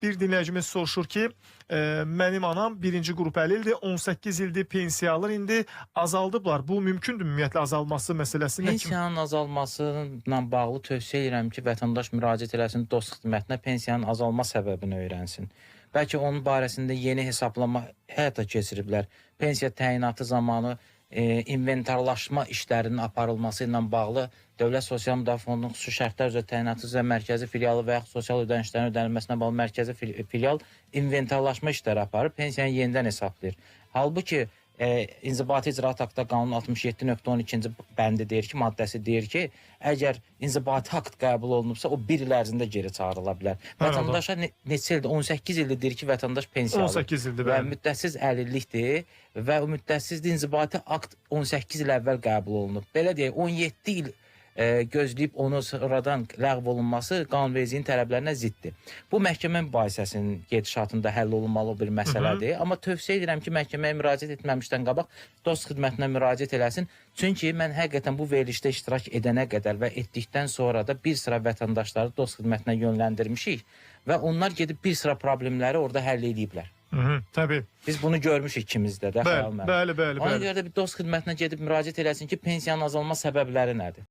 Bir dinləyicimiz soruşur ki, mənim anam birinci qrup əlildir, 18 ildir pensiya alır, indi azaldıblar. Bu mümkündür ümumiyyətlə azalması məsələsi? Pensiyanın azalmasıyla bağlı tövsiyə edirəm ki, vətəndaş müraciət eləsin dost xidmətinə, pensiyanın azalma səbəbini öyrənsin. Bəlkə onun barəsində yeni hesablama həyata keçiriblər. Pensiya təyinatı zamanı inventarlaşma işlərinin aparılması ilə bağlı Dövlət Sosial Müdafiə Fondunun xüsusi şərtlər üzrə təyinatı üzrə mərkəzi filialı və yaxud sosial ödənişlərin ödənilməsinə bağlı mərkəzi filial inventarlaşma işləri aparır, pensiyanı yenidən hesablayır. Halbuki İnzibati İcraat Aktı Qanunun 67.12-ci bəndi deyir ki, maddəsi deyir ki, əgər inzibati akt qəbul olunubsa, o 1 il ərzində geri çağırıla bilər. Vətəndaşa neçə ildir? 18 ildir deyir ki, vətəndaş pensiya alır. 18 ildir, və bəli. müddətsiz əlillikdir və o müddətsizdir inzibati akt 18 il əvvəl qəbul olunub. Belə deyək, 17 il gözləyib onu sonradan ləğv olunması qanunvericiliyin tələblərinə ziddir. Bu məhkəmə mübahisəsinin gedişatında həll olunmalı bir məsələdir. Amma tövsiyə edirəm ki, məhkəməyə müraciət etməmişdən qabaq dost xidmətinə müraciət eləsin. Çünki mən həqiqətən bu verilişdə iştirak edənə qədər və etdikdən sonra da bir sıra vətəndaşları dost xidmətinə yönləndirmişik və onlar gedib bir sıra problemləri orada həll ediblər. Təbii. Biz bunu görmüşük ikimizdə də. Bəli. Ona görə də bir dost xidmətinə gedib müraciət eləsin ki, pensiyanın azalma səbəbləri nədir?